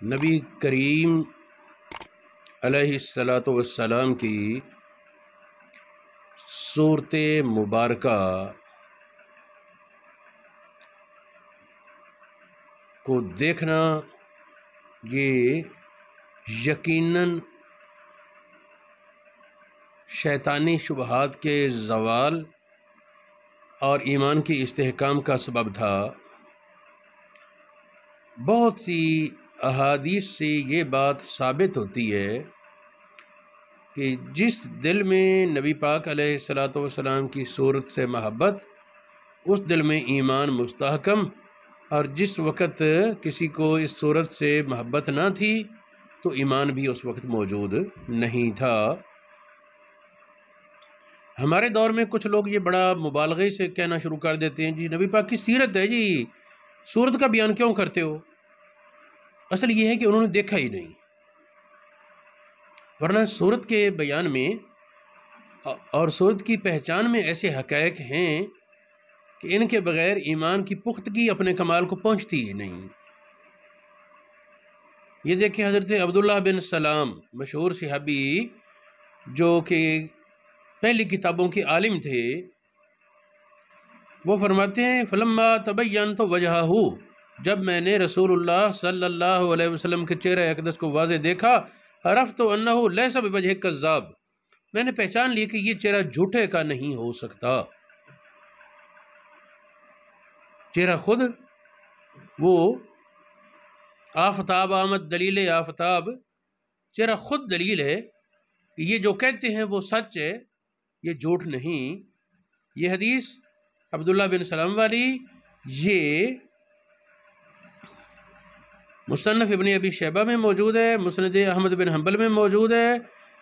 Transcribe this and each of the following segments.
نبی کریم علیہ الصلاۃ والسلام کی صورت مبارکہ کو دیکھنا یہ یقیناً شیطانی شبہات کے زوال اور ایمان کی استحکام کا سبب تھا۔ بہت سی احادیث سے یہ بات ثابت ہوتی ہے کہ جس دل میں نبی پاک علیہ الصلاۃ والسلام کی صورت سے محبت، اس دل میں ایمان مستحکم، اور جس وقت کسی کو اس صورت سے محبت نہ تھی تو ایمان بھی اس وقت موجود نہیں تھا۔ ہمارے دور میں کچھ لوگ یہ بڑا مبالغے سے کہنا شروع کر دیتے ہیں، جی نبی پاک کی سیرت ہے، جی صورت کا بیان کیوں کرتے ہو؟ اصل یہ ہے کہ انہوں نے دیکھا ہی نہیں، ورنہ صورت کے بیان میں اور صورت کی پہچان میں ایسے حقائق ہیں کہ ان کے بغیر ایمان کی پختگی اپنے کمال کو پہنچتی ہی نہیں۔ یہ دیکھیں حضرت عبداللہ بن سلام، مشہور صحابی جو کہ پہلی کتابوں کے عالم تھے، وہ فرماتے ہیں فلما تبینت وجہہ، جب میں نے رسول اللہ صلی اللہ علیہ وسلم کے چہرہ اقدس کو واضح دیکھا، عرفت انہ لیس بوجہ کذاب، میں نے پہچان لی کہ یہ چہرہ جھوٹے کا نہیں ہو سکتا۔ چہرہ خود وہ آفتاب آمد دلیل آفتاب، چہرہ خود دلیل ہے کہ یہ جو کہتے ہیں وہ سچ ہے، یہ جھوٹ نہیں۔ یہ حدیث عبداللہ بن سلام والی یہ مصنف ابن ابی شیبہ میں موجود ہے، مسند احمد بن حنبل میں موجود ہے،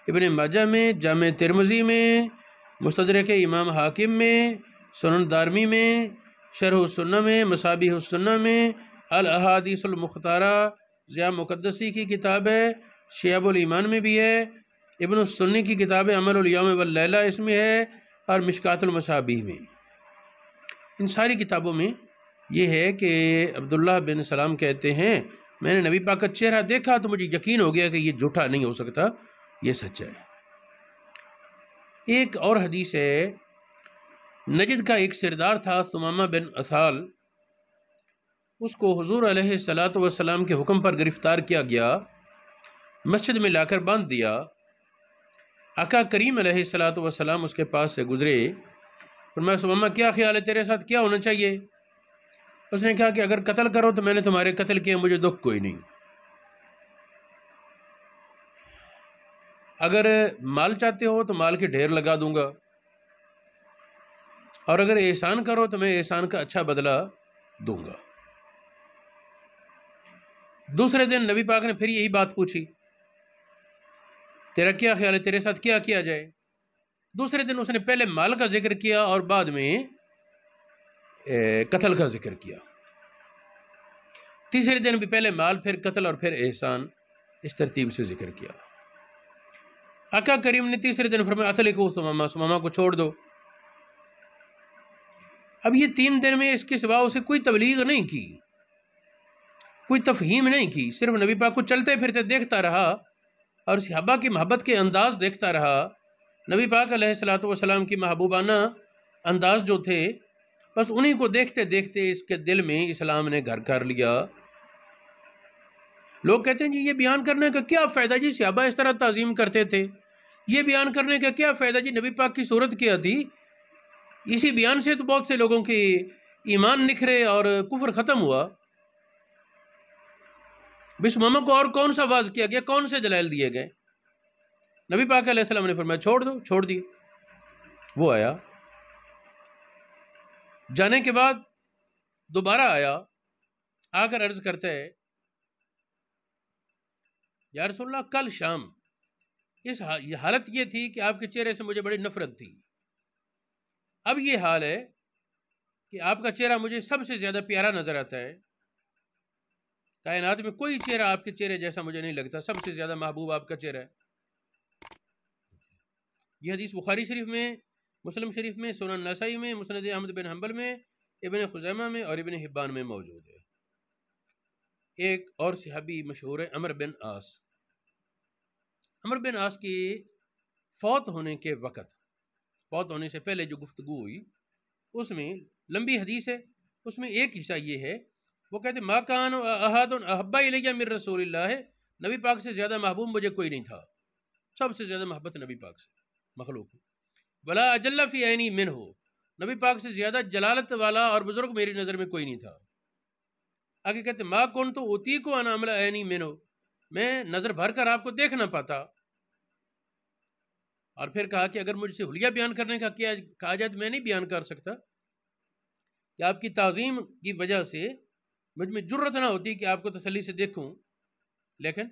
ابن ماجہ میں، جامع ترمذی میں، مستدرک امام حاکم میں، سنن دارمی میں، شرح السنہ میں، مصابیح السنہ میں، الاحادیث المختارہ ضیاء مقدسی کی کتاب ہے، شعب الایمان میں بھی ہے، ابن السنی کی کتاب عمل الیوم واللیلہ اس میں ہے، اور مشکات المصابیح میں۔ ان ساری کتابوں میں یہ ہے کہ عبداللہ بن سلام کہتے ہیں میں نے نبی پاک کا چہرہ دیکھا تو مجھے یقین ہو گیا کہ یہ جھوٹا نہیں ہو سکتا، یہ سچ ہے۔ ایک اور حدیث ہے، نجد کا ایک سردار تھا ثمامہ بن اسال، اس کو حضور علیہ الصلاۃ والسلام کے حکم پر گرفتار کیا گیا، مسجد میں لا کر باندھ دیا۔ آقا کریم علیہ الصلاۃ والسلام اس کے پاس سے گزرے، فرمایا ثمامہ کیا خیال ہے تیرے ساتھ کیا ہونا چاہیے؟ اس نے کہا کہ اگر قتل کرو تو میں نے تمہارے قتل کیا، مجھے دکھ کوئی نہیں، اگر مال چاہتے ہو تو مال کے ڈھیر لگا دوں گا، اور اگر احسان کرو تو میں احسان کا اچھا بدلہ دوں گا۔ دوسرے دن نبی پاک نے پھر یہی بات پوچھی، تیرا کیا خیال ہے تیرے ساتھ کیا کیا جائے؟ دوسرے دن اس نے پہلے مال کا ذکر کیا اور بعد میں قتل کا ذکر کیا۔ تیسرے دن بھی پہلے مال، پھر قتل اور پھر احسان، اس ترتیب سے ذکر کیا۔ آقا کریم نے تیسرے دن فرمایا اطلقوا ثمامہ کو چھوڑ دو۔ اب یہ 3 دن میں اس کے سوا اسے کوئی تبلیغ نہیں کی، کوئی تفہیم نہیں کی، صرف نبی پاک کو چلتے پھرتے دیکھتا رہا اور صحابہ کی محبت کے انداز دیکھتا رہا۔ نبی پاک علیہ الصلاۃ والسلام کی محبوبانہ انداز جو تھے، بس انہی کو دیکھتے دیکھتے اس کے دل میں اسلام نے گھر کر لیا۔ لوگ کہتے ہیں جی یہ بیان کرنے کا کیا فائدہ، جی صحابہ اس طرح تعظیم کرتے تھے، یہ بیان کرنے کا کیا فائدہ، جی نبی پاک کی صورت کیا تھی، اسی بیان سے تو بہت سے لوگوں کے ایمان نکھرے اور کفر ختم ہوا۔ بس ثمامہ کو اور کون سا واز کیا گیا، کون سے دلائل دیے گئے؟ نبی پاک علیہ السلام نے فرمایا چھوڑ دو، چھوڑ دی۔ وہ آیا، جانے کے بعد دوبارہ آیا، آ کر عرض کرتا ہے یا رسول اللہ کل شام اس حالت یہ تھی کہ آپ کے چہرے سے مجھے بڑی نفرت تھی، اب یہ حال ہے کہ آپ کا چہرہ مجھے سب سے زیادہ پیارا نظر آتا ہے، کائنات میں کوئی چہرہ آپ کے چہرے جیسا مجھے نہیں لگتا، سب سے زیادہ محبوب آپ کا چہرہ ہے۔ یہ حدیث بخاری شریف میں، مسلم شریف میں، سنن نسائی میں، مسند احمد بن حنبل میں، ابن خزیمہ میں اور ابن حبان میں موجود ہے۔ ایک اور صحابی مشہور ہے عمر بن عاص. عمر بن عاص کے فوت ہونے کے وقت، فوت ہونے سے پہلے جو گفتگو ہوئی اس میں لمبی حدیث ہے، اس میں ایک حصہ یہ ہے، وہ کہتے ما کان احد احب الیہ من رسول اللہ، نبی پاک سے زیادہ محبوب مجھے کوئی نہیں تھا، سب سے زیادہ محبت نبی پاک سے مخلوق، ولا اجل فی عینی منہ، نبی پاک سے زیادہ جلالت والا اور بزرگ میری نظر میں کوئی نہیں تھا. آگے کہتے ما کنت اطیق ان اعمل عینی منہ، میں نظر بھر کر آپ کو دیکھ نہ پاتا. اور پھر کہا کہ اگر مجھ سے حلیہ بیان کرنے کا کیا کہا جائے تو میں نہیں بیان کر سکتا، کہ آپ کی تعظیم کی وجہ سے مجھ میں جرت نہ ہوتی کہ آپ کو تسلی سے دیکھوں. لیکن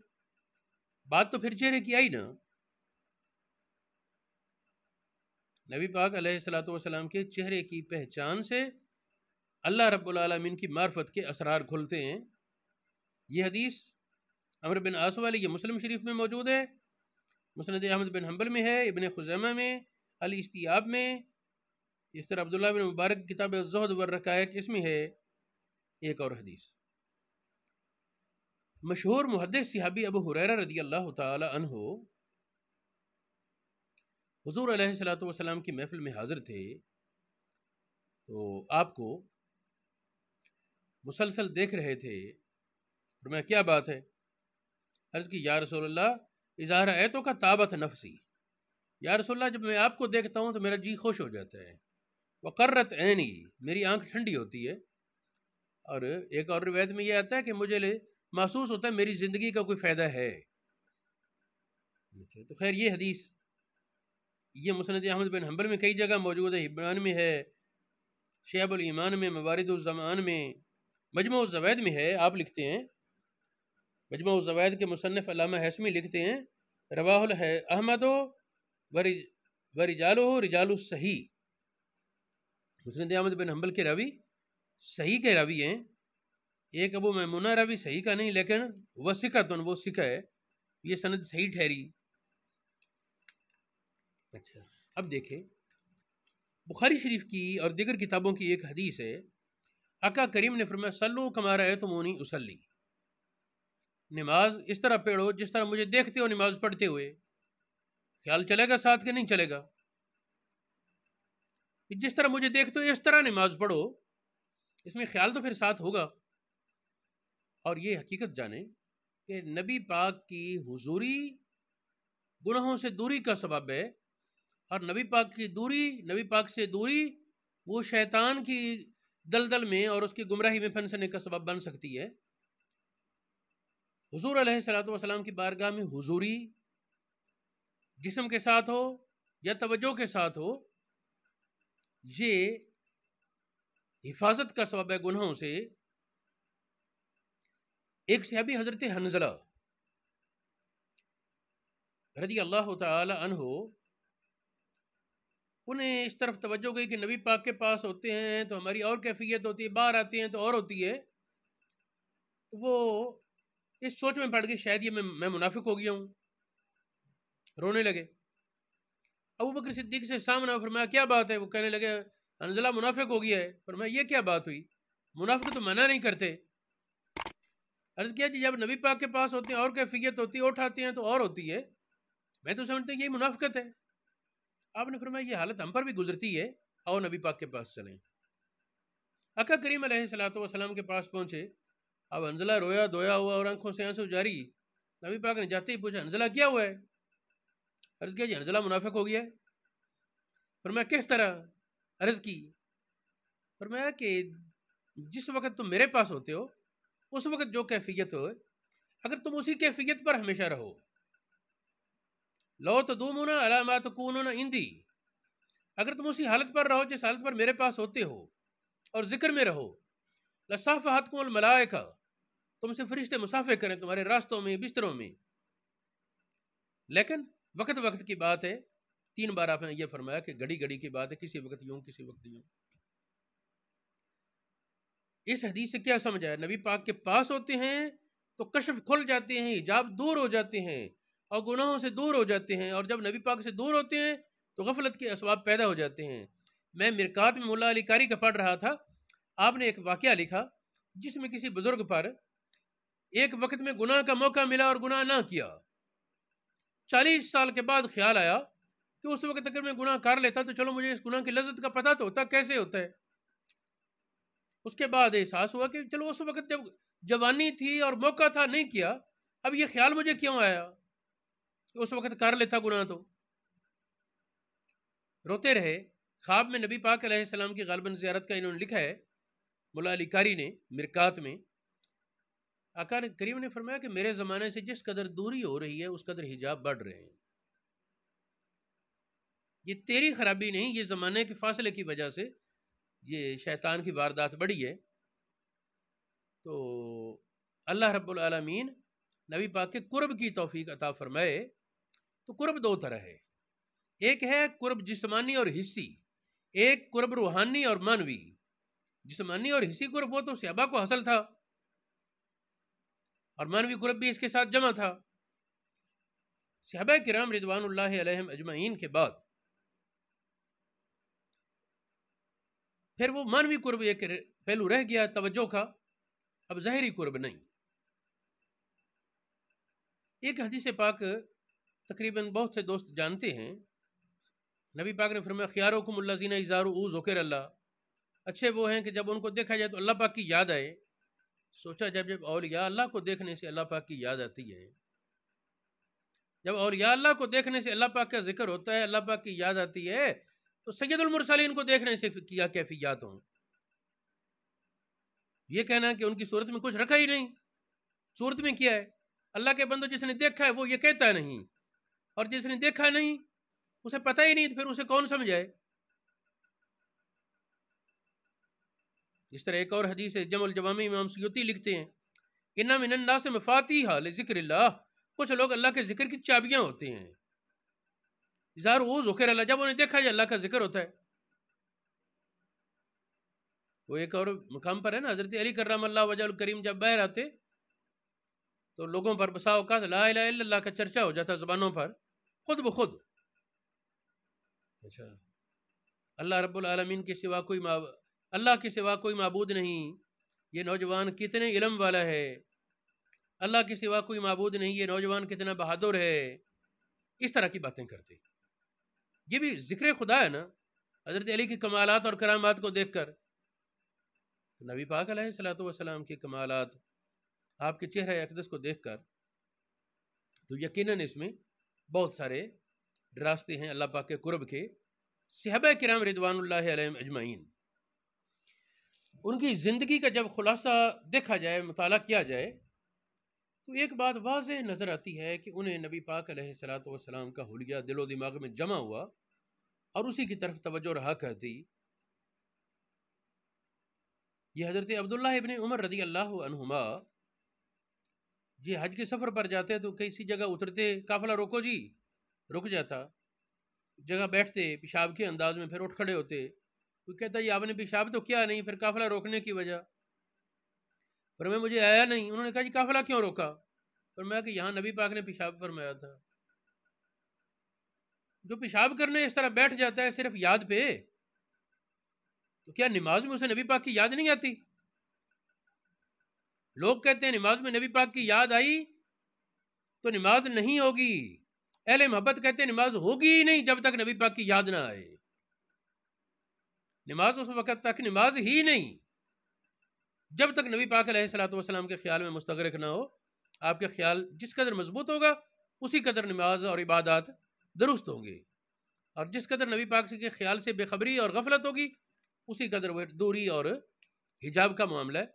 بات تو پھر چہرے کی آئی نا. نبی پاک علیہ الصلوۃ والسلام کے چہرے کی پہچان سے اللہ رب العالمین کی معرفت کے اسرار کھلتے ہیں. یہ حدیث عمر بن عاص والی یہ مسلم شریف میں موجود ہے، مسند احمد بن حنبل میں ہے، ابن خزیمہ میں، الاستیاب میں، اس طرح عبداللہ بن مبارک کتاب الزہد والرقائق اس میں ہے. ایک اور حدیث مشہور محدث صحابی ابو ہریرہ رضی اللہ تعالی عنہ حضور علیہ الصلوۃ والسلام کی محفل میں حاضر تھے، تو آپ کو مسلسل دیکھ رہے تھے. فرمایا کیا بات ہے؟ عرض کی یا رسول اللہ اذا رأیتک طابت نفسی، یا رسول اللہ جب میں آپ کو دیکھتا ہوں تو میرا جی خوش ہو جاتا ہے، وقرت عینی، میری آنکھ ٹھنڈی ہوتی ہے. اور ایک اور روایت میں یہ آتا ہے کہ مجھے محسوس ہوتا ہے میری زندگی کا کوئی فائدہ ہے. تو خیر یہ حدیث یہ مسند احمد بن حنبل میں کئی جگہ موجود ہے، حبان میں ہے، شعب الایمان میں، موارد الزمان میں، مجموع الزوائد میں ہے. آپ لکھتے ہیں مجموع الزوائد کے مصنف علامہ ہیثمی لکھتے ہیں رواہ احمد ورجالہ رجال الصحیح، مسند احمد بن حنبل کے راوی صحیح کے راوی ہیں. ایک ابو میمونہ راوی صحیح کا نہیں لیکن وہ ثقۃ، وہ ثقہ ہے، یہ سند صحیح ٹھہری. اچھا اب دیکھیں بخاری شریف کی اور دیگر کتابوں کی ایک حدیث ہے، آقا کریم نے فرمایا صلو کما رأیتمونی اصلی، نماز اس طرح پڑھو جس طرح مجھے دیکھتے ہو نماز پڑھتے ہوئے. خیال چلے گا ساتھ کہ نہیں چلے گا؟ جس طرح مجھے دیکھتے ہو اس طرح نماز پڑھو، اس میں خیال تو پھر ساتھ ہوگا. اور یہ حقیقت جانیں کہ نبی پاک کی حضوری گناہوں سے دوری کا سبب ہے، اور نبی پاک کی دوری، نبی پاک سے دوری وہ شیطان کی دلدل میں اور اس کی گمراہی میں پھنسنے کا سبب بن سکتی ہے. حضور علیہ الصلوۃ والسلام کی بارگاہ میں حضوری جسم کے ساتھ ہو یا توجہ کے ساتھ ہو، یہ حفاظت کا سبب ہے گناہوں سے. ایک صحابی حضرت حنظلہ رضی اللہ تعالی عنہ، انہیں اس طرف توجہ گئی کہ نبی پاک کے پاس ہوتے ہیں تو ہماری اور کیفیت ہوتی ہے، باہر آتے ہیں تو اور ہوتی ہے. تو وہ اس سوچ میں پڑ گئی شاید یہ میں منافق ہو گیا ہوں، رونے لگے. ابو بکر صدیق سے سامنا، فرمایا کیا بات ہے؟ وہ کہنے لگے حنظلہ منافق ہو گیا ہے. فرمایا یہ کیا بات ہوئی؟ منافق تو منع نہیں کرتے. عرض کیا جی جب نبی پاک کے پاس ہوتے ہیں اور کیفیت ہوتی ہے، اٹھاتے ہیں تو اور ہوتی ہے، میں تو سمجھتا ہوں یہی منافقت ہے. آپ نے فرمایا یہ حالت ہم پر بھی گزرتی ہے، آؤ نبی پاک کے پاس چلیں. آقا کریم علیہ الصلوۃ والسلام کے پاس پہنچے. اب حنظلہ رویا دھویا ہوا اور آنکھوں سے آنسو جاری. نبی پاک نے جاتے ہی پوچھا حنظلہ کیا ہوا ہے؟ عرض کیا جی حنظلہ منافق ہو گیا ہے. فرمایا کس طرح؟ عرض کی. فرمایا کہ جس وقت تم میرے پاس ہوتے ہو اس وقت جو کیفیت ہو، اگر تم اسی کیفیت پر ہمیشہ رہو، لو تدومون علی ما تکونون عندی، اگر تم اسی حالت پر رہو جس حالت پر میرے پاس ہوتے ہو اور ذکر میں رہو، لصافحتکم الملائکہ، تم سے فرشتے مصافحہ کریں تمہارے راستوں میں، بستروں میں. لیکن وقت وقت کی بات ہے، 3 بار آپ نے یہ فرمایا کہ گھڑی گھڑی کی بات ہے، کسی وقت یوں کسی وقت یوں. اس حدیث سے کیا سمجھا ہے؟ نبی پاک کے پاس ہوتے ہیں تو کشف کھل جاتے ہیں، حجاب دور ہو جاتے ہیں اور گناہوں سے دور ہو جاتے ہیں، اور جب نبی پاک سے دور ہوتے ہیں تو غفلت کے اسباب پیدا ہو جاتے ہیں. میں مرکات میں مولا علی قاری کا پڑھ رہا تھا، آپ نے ایک واقعہ لکھا جس میں کسی بزرگ پر ایک وقت میں گناہ کا موقع ملا اور گناہ نہ کیا، 40 سال کے بعد خیال آیا کہ اس وقت اگر میں گناہ کر لیتا تو چلو مجھے اس گناہ کی لذت کا پتہ تو ہوتا کیسے ہوتا ہے۔ اس کے بعد احساس ہوا کہ چلو اس وقت جب جوانی تھی اور موقع تھا نہیں کیا، اب یہ خیال مجھے کیوں آیا کہ اس وقت کر لیتا گناہ تو۔ روتے رہے، خواب میں نبی پاک علیہ السلام کی غالباً زیارت کا انہوں نے لکھا ہے مولا علی کاری نے مرکات میں، آقا کریم نے فرمایا کہ میرے زمانے سے جس قدر دوری ہو رہی ہے اس قدر حجاب بڑھ رہے ہیں، یہ تیری خرابی نہیں، یہ زمانے کے فاصلے کی وجہ سے یہ شیطان کی واردات بڑھی ہے۔ تو اللہ رب العالمین نبی پاک کے قرب کی توفیق عطا فرمائے۔ تو قرب دو طرح ہے، ایک ہے قرب جسمانی اور حصی، ایک قرب روحانی اور معنوی۔ جسمانی اور حصی قرب وہ تو صحابہ کو حاصل تھا، اور معنوی قرب بھی اس کے ساتھ جمع تھا۔ صحابہ کرام رضوان اللہ علیہم اجمعین کے بعد پھر وہ معنوی قرب ایک پہلو رہ گیا توجہ کا، اب ظاہری قرب نہیں۔ ایک حدیث پاک تقریباً بہت سے دوست جانتے ہیں، نبی پاک نے فرمایا خیارکم الذین اذا رؤوا ذکر اللہ، اچھے وہ ہیں کہ جب ان کو دیکھا جائے تو اللہ پاک کی یاد آئے۔ سوچا جب اولیاء اللہ کو دیکھنے سے اللہ پاک کی یاد آتی ہے، جب اولیاء اللہ کو دیکھنے سے اللہ پاک کا ذکر ہوتا ہے، اللہ پاک کی یاد آتی ہے، تو سید المرسلین کو دیکھنے سے کیا کیفیات ہوں۔ یہ کہنا کہ ان کی صورت میں کچھ رکھا ہی نہیں، صورت میں کیا ہے؟ اللہ کے بندو جس نے دیکھا ہے وہ یہ کہتا نہیں، اور جس نے دیکھا نہیں اسے پتہ ہی نہیں، تو پھر اسے کون سمجھائے؟ اس طرح ایک اور حدیث ہے جمع الجوامع، امام سیوطی لکھتے ہیں اِنَّ مِنَ النَّاسِ مَفَاتِیحَ لِذِکْرِ اللہ، کچھ لوگ اللہ کے ذکر کی چابیاں ہوتے ہیں۔ اِذَا رُؤُوا ذُکِرَ اللہ، جب انہیں دیکھا جائے اللہ کا ذکر ہوتا ہے۔ وہ ایک اور مقام پر ہے نا، حضرت علی کرم اللہ وجہ الکریم جب باہر آتے تو لوگوں پر بسا اوقات لا الہ الا اللہ کا چرچا ہو جاتا زبانوں پر خود بخود۔ اچھا، اللہ رب العالمین کے سوا اللہ کے سوا کوئی معبود نہیں، یہ نوجوان کتنے علم والا ہے، اللہ کے سوا کوئی معبود نہیں، یہ نوجوان کتنا بہادر ہے، اس طرح کی باتیں کرتے۔ یہ بھی ذکر خدا ہے نا، حضرت علی کی کمالات اور کرامات کو دیکھ کر، نبی پاک علیہ الصلوۃ والسلام کی کمالات، آپ کے چہرہ اقدس کو دیکھ کر، تو یقیناً اس میں بہت سارے راستے ہیں اللہ پاک کے قرب کے۔ صحابہ کرام رضوان اللہ علیہم اجمعین، ان کی زندگی کا جب خلاصہ دیکھا جائے، مطالعہ کیا جائے، تو ایک بات واضح نظر آتی ہے کہ انہیں نبی پاک علیہ الصلوۃ والسلام کا حلیہ دل و دماغ میں جمع ہوا اور اسی کی طرف توجہ رہا کرتی۔ یہ حضرت عبداللہ ابن عمر رضی اللہ عنہما جی حج کے سفر پر جاتے تو کسی جگہ اترتے، قافلہ روکو جی، رک جاتا، جگہ بیٹھتے، پیشاب کے انداز میں پھر اٹھ کھڑے ہوتے، کوئی کہتا جی آپ نے پیشاب تو کیا نہیں، پھر قافلہ روکنے کی وجہ؟ فرمایا مجھے آیا نہیں۔ انہوں نے کہا جی قافلہ کیوں روکا؟ فرمایا کہ یہاں نبی پاک نے پیشاب فرمایا تھا۔ جو پیشاب کرنے اس طرح بیٹھ جاتا ہے صرف یاد پہ، تو کیا نماز میں اسے نبی پاک کی یاد نہیں آتی؟ لوگ کہتے ہیں نماز میں نبی پاک کی یاد آئی تو نماز نہیں ہوگی، اہل محبت کہتے ہیں نماز ہوگی ہی نہیں جب تک نبی پاک کی یاد نہ آئے۔ نماز اس وقت تک نماز ہی نہیں جب تک نبی پاک علیہ الصلوۃ والسلام کے خیال میں مستغرق نہ ہو۔ آپ کے خیال جس قدر مضبوط ہوگا اسی قدر نماز اور عبادات درست ہوں گے، اور جس قدر نبی پاک کے خیال سے بے خبری اور غفلت ہوگی اسی قدر وہ دوری اور حجاب کا معاملہ ہے۔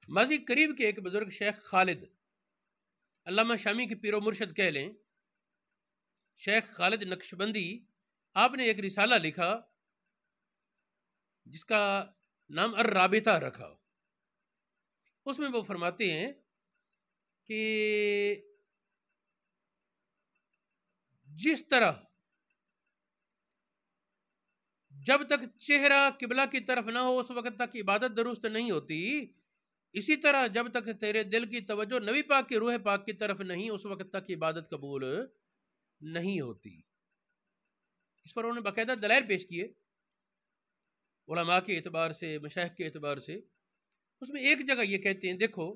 ماضی قریب کے ایک بزرگ شیخ خالد، علامہ شامی کے پیر و مرشد کہہ لیں، شیخ خالد نقشبندی، آپ نے ایک رسالہ لکھا جس کا نام الرابطہ رکھا۔ اس میں وہ فرماتے ہیں کہ جس طرح جب تک چہرہ قبلہ کی طرف نہ ہو اس وقت تک عبادت درست نہیں ہوتی، اسی طرح جب تک تیرے دل کی توجہ نبی پاک کی روح پاک کی طرف نہیں اس وقت تک عبادت قبول نہیں ہوتی۔ اس پر انہوں نے باقاعدہ دلائل پیش کیے علماء کے اعتبار سے، مشائخ کے اعتبار سے۔ اس میں ایک جگہ یہ کہتے ہیں دیکھو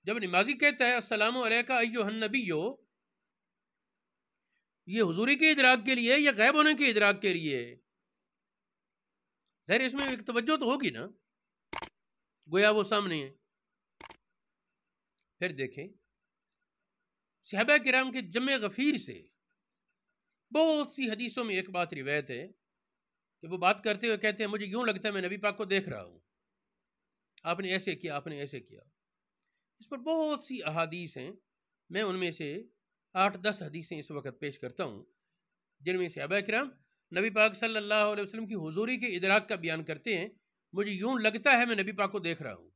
جب نمازی کہتا ہے السلام علیکہ ایھا النبی، یہ حضوری کے ادراک کے لیے یا غائب ہونے کے ادراک کے لیے؟ ظاہر اس میں ایک توجہ تو ہوگی نا، گویا وہ سامنے ہے۔ پھر دیکھیں صحابہ کرام کے جمع غفیر سے بہت سی حدیثوں میں ایک بات روایت ہے کہ وہ بات کرتے ہوئے کہتے ہیں مجھے یوں لگتا ہے میں نبی پاک کو دیکھ رہا ہوں، آپ نے ایسے کیا، آپ نے ایسے کیا۔ اس پر بہت سی احادیث ہیں، میں ان میں سے 8-10 حدیثیں اس وقت پیش کرتا ہوں جن میں صحابہ کرام نبی پاک صلی اللہ علیہ وسلم کی حضوری کے ادراک کا بیان کرتے ہیں، مجھے یوں لگتا ہے میں نبی پاک کو دیکھ رہا ہوں،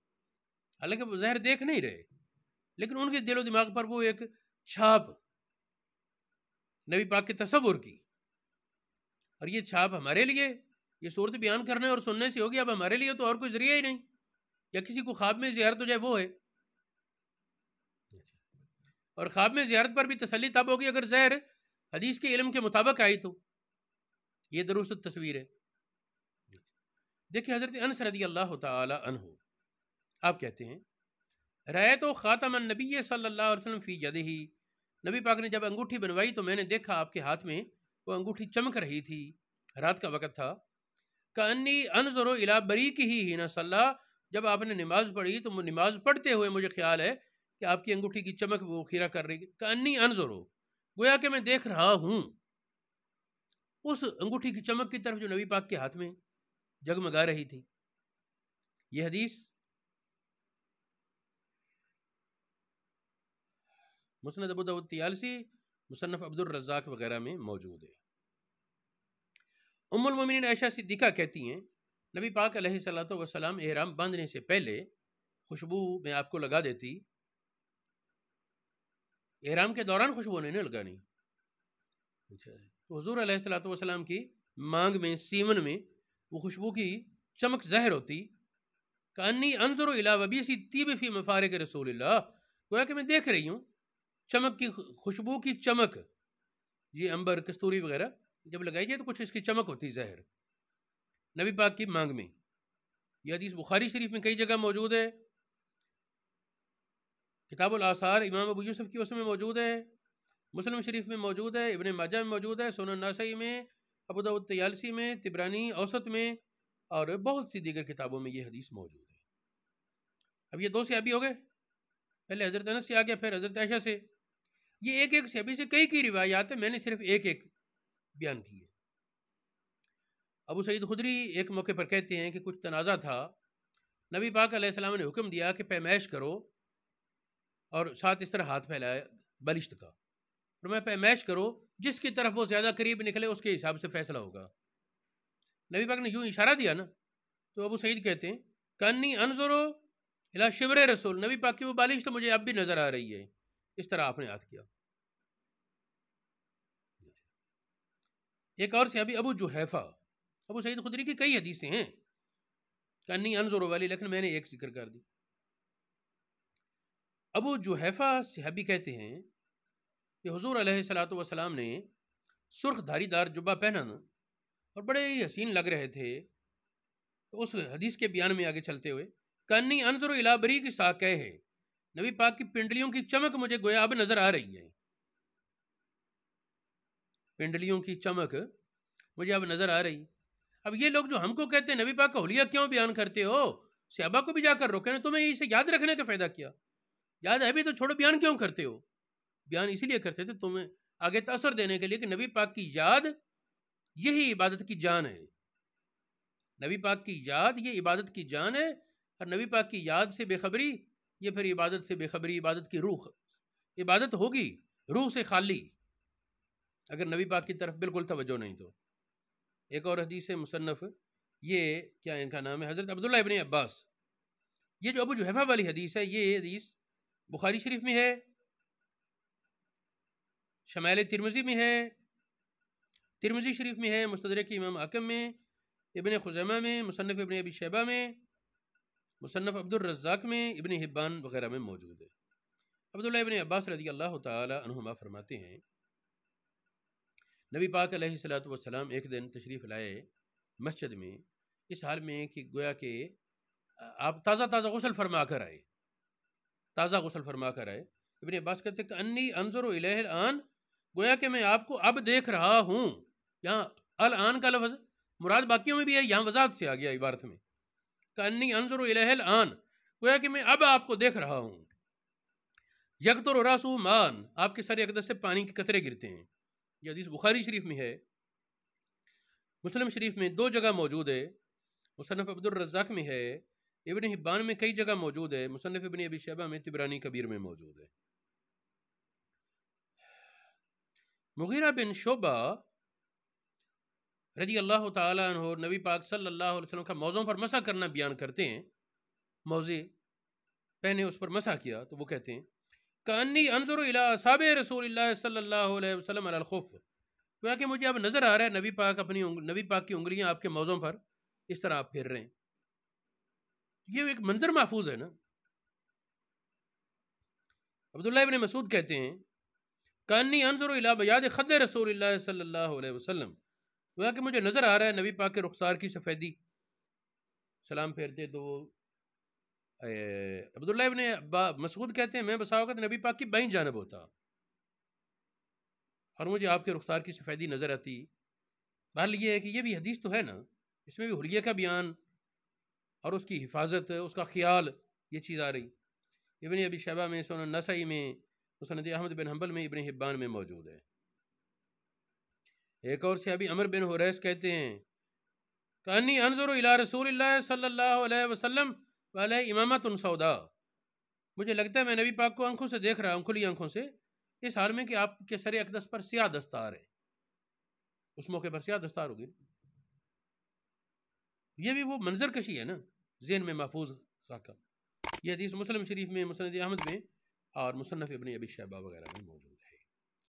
حالانکہ وہ ظاہر دیکھ نہیں رہے، لیکن ان کے دل و دماغ پر وہ ایک چھاپ نبی پاک کے تصور کی، اور یہ چھاپ ہمارے لیے یہ صورت بیان کرنے اور سننے سے ہوگی، اب ہمارے لیے تو اور کوئی ذریعہ ہی نہیں، یا کسی کو خواب میں زیارت ہو جائے وہ ہے، اور خواب میں زیارت پر بھی تسلی تب ہوگی اگر ظاہر حدیث کے علم کے مطابق آئی تو یہ درست تصویر ہے۔ دیکھیں حضرت انس رضی اللہ تعالی عنہ آپ کہتے ہیں رأیت خاتم النبی صلی اللہ علیہ وسلم فی یدہ، نبی پاک نے جب انگوٹھی بنوائی تو میں نے دیکھا آپ کے ہاتھ میں وہ انگوٹھی چمک رہی تھی، رات کا وقت تھا، کأنی انظر الی بریکہ حین صلی، جب آپ نے نماز پڑھی تو نماز پڑھتے ہوئے مجھے خیال ہے کہ آپ کی انگوٹھی کی چمک وہ خیرہ کر رہی، کأنی انظر، گویا کہ میں دیکھ رہا ہوں اس انگوٹھی کی چمک کی طرف جو نبی پاک کے ہاتھ میں جگمگا رہی تھی۔ یہ حدیث مسند ابو داؤد طیالسی، مصنف عبد الرزاق وغیرہ میں موجود ہے۔ ام المومنین عائشہ صدیقہ کہتی ہیں نبی پاک علیہ الصلوۃ والسلام احرام باندھنے سے پہلے خوشبو میں آپ کو لگا دیتی، احرام کے دوران خوشبو نہیں لگانی، تو حضور علیہ الصلوۃ والسلام کی مانگ میں سیمن میں وہ خوشبو کی چمک ظاہر ہوتی، کانی انظر الی وبیس طیب فی مفارق رسول اللہ، گویا کہ میں دیکھ رہی ہوں چمک کی خوشبو کی چمک، یہ امبر کستوری وغیرہ جب لگائی جائے تو کچھ اس کی چمک ہوتی ظاہر نبی پاک کی مانگ میں۔ یہ حدیث بخاری شریف میں کئی جگہ موجود ہے، کتاب الآثار امام ابو یوسف کی اس میں موجود ہے، مسلم شریف میں موجود ہے، ابن ماجہ میں موجود ہے، سنن نسائی میں، ابو داؤد طیالسی میں، طبرانی اوسط میں، اور بہت سی دیگر کتابوں میں یہ حدیث موجود ہے۔ اب یہ دو صحابی ہو گئے، پہلے حضرت انس سے آگیا پھر حضرت عائشہ سے، یہ ایک ایک صحابی سے کئی روایات ہیں، میں نے صرف ایک ایک بیان کی ہے۔ ابو سعید خدری ایک موقع پر کہتے ہیں کہ کچھ تنازع تھا، نبی پاک علیہ السلام نے حکم دیا کہ پیمائش کرو، اور ساتھ اس طرح ہاتھ پھیلایا بلشت کا، فرمایا پیمائش کرو، جس کی طرف وہ زیادہ قریب نکلے اس کے حساب سے فیصلہ ہوگا۔ نبی پاک نے یوں اشارہ دیا نا، تو ابو سعید کہتے ہیں کانی انظرو الی شبر رسول، نبی پاک کی وہ بالش تو مجھے اب بھی نظر آ رہی ہے، اس طرح آپ نے ہاتھ کیا۔ ایک اور صحابی ابو جحیفہ، ابو سعید خدری کی کئی حدیثیں ہیں کانی انظرو والی، لیکن میں نے ایک ذکر کر دی۔ ابو جحیفہ صحابی کہتے ہیں کہ حضور علیہ الصلوۃ والسلام نے سرخ دھاری دار جبہ پہنا نا، اور بڑے ہی حسین لگ رہے تھے، تو اس حدیث کے بیان میں آگے چلتے ہوئے کانی انظر الی بریک ساقہ ہے، نبی پاک کی پنڈلیوں کی چمک مجھے گویا اب نظر آ رہی ہے، پنڈلیوں کی چمک مجھے اب نظر آ رہی۔ اب یہ لوگ جو ہم کو کہتے ہیں نبی پاک کا حلیہ کیوں بیان کرتے ہو، صحابہ کو بھی جا کر روکے نا، تمہیں اسے یاد رکھنے کا فائدہ کیا، یاد ہے بھی تو چھوڑو، بیان کیوں کرتے ہو؟ بیان اسی لیے کرتے تھے تمہیں آگے تاثر دینے کے لیے کہ نبی پاک کی یاد یہی عبادت کی جان ہے، نبی پاک کی یاد یہ عبادت کی جان ہے، اور نبی پاک کی یاد سے بے خبری یہ پھر عبادت سے بے خبری، عبادت کی روح، عبادت ہوگی روح سے خالی اگر نبی پاک کی طرف بالکل توجہ نہیں تو۔ ایک اور حدیث مصنف، یہ کیا ان کا نام ہے، حضرت عبداللہ ابن عباس، یہ جو ابو جحیفہ والی حدیث ہے یہ حدیث بخاری شریف میں ہے، شمائل ترمذی میں ہے، ترمذی شریف میں ہے، مستدرک امام حاکم میں، ابن خزیمہ میں، مصنف ابن ابی شیبہ میں، مصنف عبد الرزاق میں، ابن حبان وغیرہ میں موجود ہے۔ عبداللہ ابن عباس رضی اللہ تعالی عنہما فرماتے ہیں نبی پاک علیہ الصلوۃ والسلام ایک دن تشریف لائے مسجد میں، اس حال میں کہ گویا کہ آپ تازہ تازہ غسل فرما کر آئے، تازہ غسل فرما کر آئے۔ ابن عباس کہتے ہیں کہ انی انظر الیہ الان، گویا کہ میں آپ کو اب دیکھ رہا ہوں۔ یہاں الان کا لفظ مراد باقیوں میں بھی ہے، یہاں وضاحت سے آ گیا عبارت میں کہ انی انظر الیہ الان، گویا کہ میں اب آپ کو دیکھ رہا ہوں۔ یقطر راسہ مان، آپ کے سر اقدس سے پانی کے قطرے گرتے ہیں۔ یہ حدیث بخاری شریف میں ہے، مسلم شریف میں 2 جگہ موجود ہے، مصنف عبد الرزاق میں ہے، ابن حبان میں کئی جگہ موجود ہے، مصنف ابن ابی شیبہ میں، طبرانی کبیر میں موجود ہے۔ مغیرہ بن شعبہ رضی اللہ تعالیٰ عنہ نبی پاک صلی اللہ علیہ وسلم کا موضوع پر مسح کرنا بیان کرتے ہیں۔ موضع پہنے اس پر مسح کیا تو وہ کہتے ہیں کأنی انظر الی اصحاب رسول اللہ صلی اللہ علیہ وسلم علی الخف، گویا کہ مجھے اب نظر آ رہا ہے نبی پاک کی انگلیاں آپ کے موضوع پر اس طرح آپ پھیر رہے ہیں۔ یہ ایک منظر محفوظ ہے نا۔ عبداللہ ابن مسعود کہتے ہیں کأنی انظر الی بیاض خد رسول اللہ صلی اللہ علیہ وسلم، گویا کہ مجھے نظر آ رہا ہے نبی پاک کے رخسار کی سفیدی۔ سلام پھیرتے تو عبداللہ ابن مسعود کہتے ہیں میں بسا اوقات نبی پاک کی بائیں جانب ہوتا اور مجھے آپ کے رخسار کی سفیدی نظر آتی۔ بہرحال یہ ہے کہ یہ بھی حدیث تو ہے نا، اس میں بھی حلیے کا بیان اور اس کی حفاظت، اس کا خیال، یہ چیز آ رہی۔ ابن ابی شیبہ میں، سنن نسائی میں، مسند احمد بن حنبل میں، ابن حبان میں موجود ہے۔ ایک اور صحابی عمر بن حریث کہتے ہیں کأنی انظر الی رسول اللہ صلی اللہ علیہ وسلم وعلیہ امامۃ سوداء، مجھے لگتا ہے میں نبی پاک کو آنکھوں سے دیکھ رہا ہوں، کھلی آنکھوں سے، اس حال میں کہ آپ کے سر اقدس پر سیاہ دستار ہے۔ اس موقع پر سیاہ دستار ہوگی۔ یہ بھی وہ منظر کشی ہے نا، ذہن میں محفوظ رکھا۔ یہ حدیث مسلم شریف میں، مسند احمد میں اور مصنف ابن ابی شیبہ وغیرہ میں موجود ہے۔